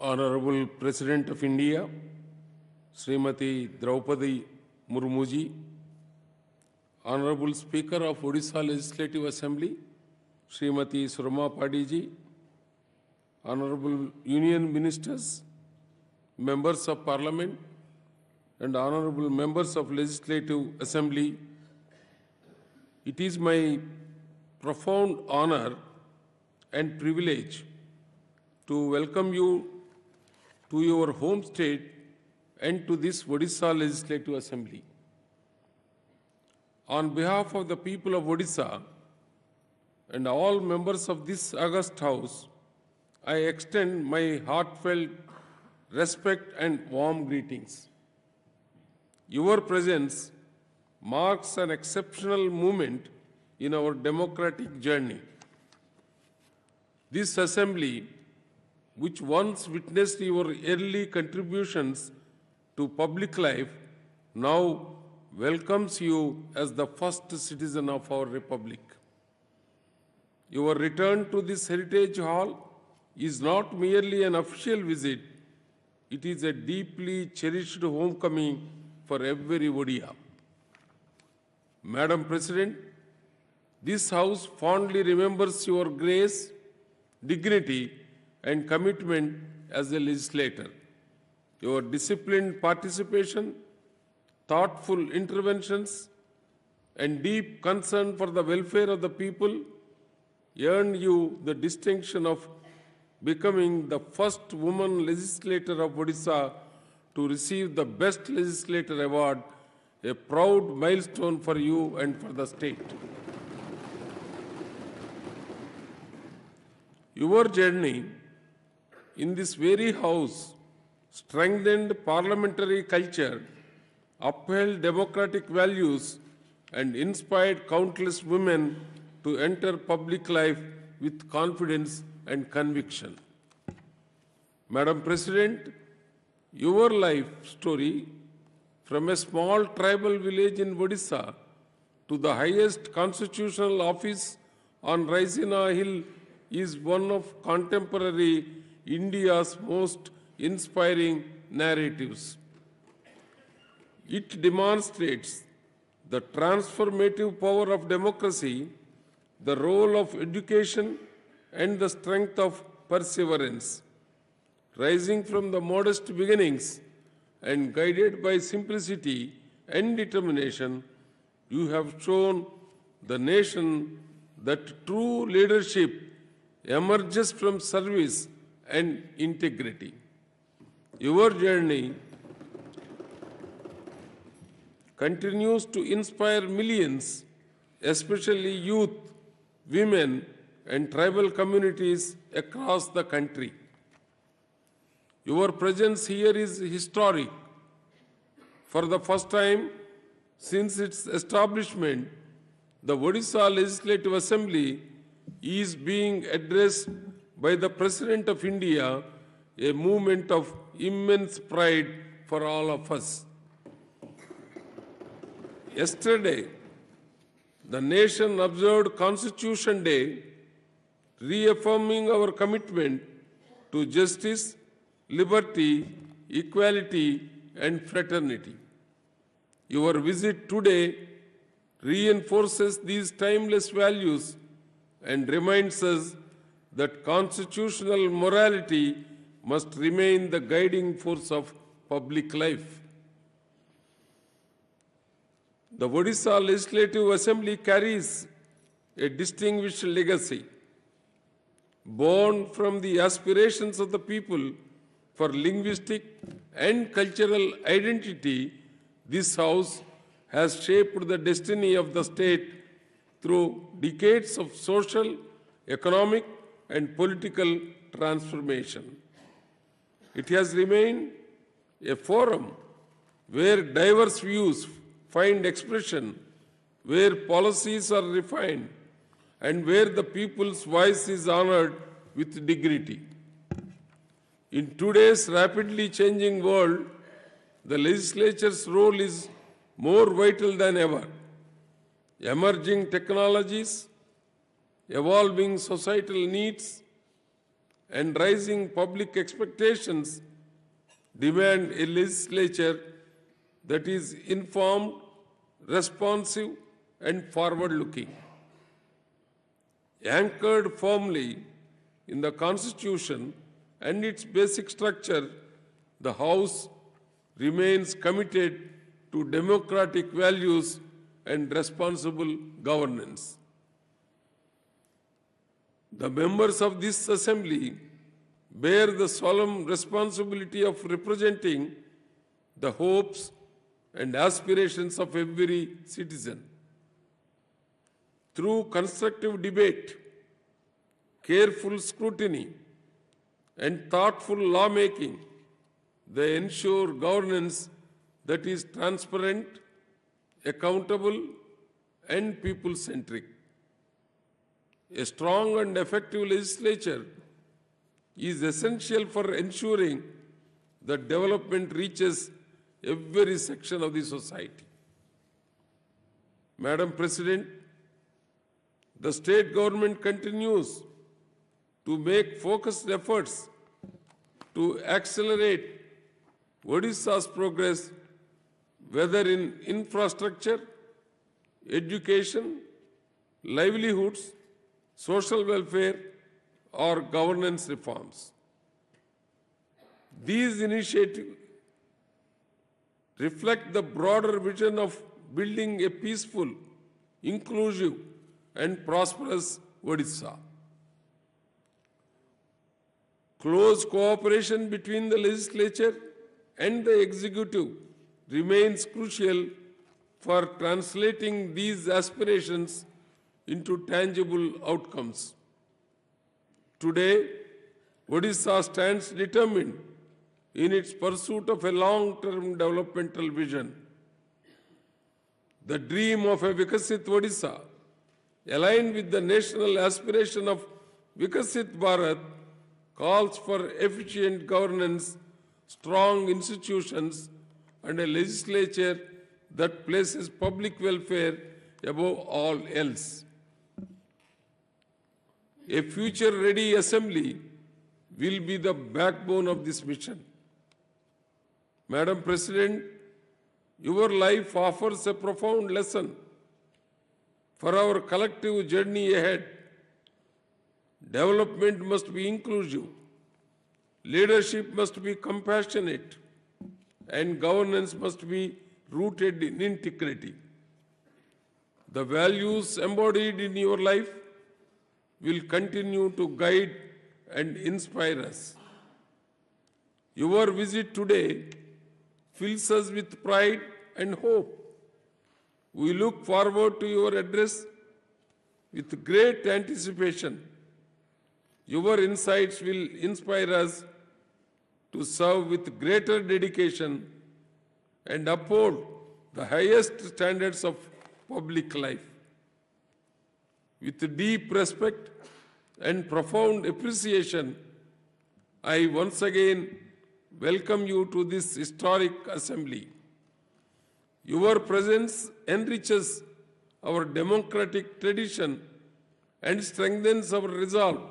Honorable President of India, Srimati Droupadi Murmu ji, Honorable Speaker of Odisha Legislative Assembly, Srimati Droupadi ji, Honorable Union Ministers, Members of Parliament, and Honorable Members of Legislative Assembly, it is my profound honor and privilege to welcome you to your home state and to this Odisha Legislative Assembly. On behalf of the people of Odisha and all members of this august House, I extend my heartfelt respect and warm greetings. Your presence marks an exceptional moment in our democratic journey. This assembly, which once witnessed your early contributions to public life, now welcomes you as the first citizen of our republic. Your return to this heritage hall is not merely an official visit, it is a deeply cherished homecoming for every Odia. Madam President, this House fondly remembers your grace, dignity, and commitment as a legislator. Your disciplined participation, thoughtful interventions, and deep concern for the welfare of the people earned you the distinction of becoming the first woman legislator of Odisha to receive the Best Legislator Award, a proud milestone for you and for the state. Your journey in this very House strengthened parliamentary culture, upheld democratic values, and inspired countless women to enter public life with confidence and conviction. Madam President, your life story, from a small tribal village in Odisha to the highest constitutional office on Raisina Hill, is one of contemporary India's most inspiring narratives. It demonstrates the transformative power of democracy, the role of education, and the strength of perseverance. Rising from the modest beginnings and guided by simplicity and determination, you have shown the nation that true leadership emerges from service and integrity. Your journey continues to inspire millions, especially youth, women, and tribal communities across the country. Your presence here is historic. For the first time since its establishment, the Odisha Legislative Assembly is being addressed by the President of India, a movement of immense pride for all of us. Yesterday, the nation observed Constitution Day, reaffirming our commitment to justice, liberty, equality, and fraternity. Your visit today reinforces these timeless values and reminds us that constitutional morality must remain the guiding force of public life. The Odisha Legislative Assembly carries a distinguished legacy. Born from the aspirations of the people for linguistic and cultural identity, this House has shaped the destiny of the state through decades of social, economic, and political transformation. It has remained a forum where diverse views find expression, where policies are refined, and where the people's voice is honored with dignity. In today's rapidly changing world, the legislature's role is more vital than ever. Emerging technologies, evolving societal needs, and rising public expectations demand a legislature that is informed, responsive, and forward-looking. Anchored firmly in the Constitution and its basic structure, the House remains committed to democratic values and responsible governance. The members of this Assembly bear the solemn responsibility of representing the hopes and aspirations of every citizen. Through constructive debate, careful scrutiny, and thoughtful lawmaking, they ensure governance that is transparent, accountable, and people-centric. A strong and effective legislature is essential for ensuring that development reaches every section of the society. Madam President, the state government continues to make focused efforts to accelerate Odisha's progress, whether in infrastructure, education, livelihoods, social welfare, or governance reforms. These initiatives reflect the broader vision of building a peaceful, inclusive, and prosperous Odisha. Close cooperation between the legislature and the executive remains crucial for translating these aspirations into tangible outcomes. Today, Odisha stands determined in its pursuit of a long-term developmental vision. The dream of a Vikasit Odisha, aligned with the national aspiration of Vikasit Bharat, calls for efficient governance, strong institutions, and a legislature that places public welfare above all else. A future-ready assembly will be the backbone of this mission. Madam President, your life offers a profound lesson for our collective journey ahead. Development must be inclusive, leadership must be compassionate, and governance must be rooted in integrity. The values embodied in your life will continue to guide and inspire us. Your visit today fills us with pride and hope. We look forward to your address with great anticipation. Your insights will inspire us to serve with greater dedication and uphold the highest standards of public life. With deep respect and profound appreciation, I once again welcome you to this historic assembly. Your presence enriches our democratic tradition and strengthens our resolve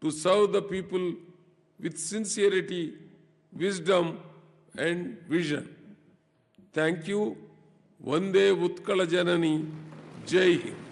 to serve the people with sincerity, wisdom, and vision. Thank you. Vande Utkala Janani. Jai Hind.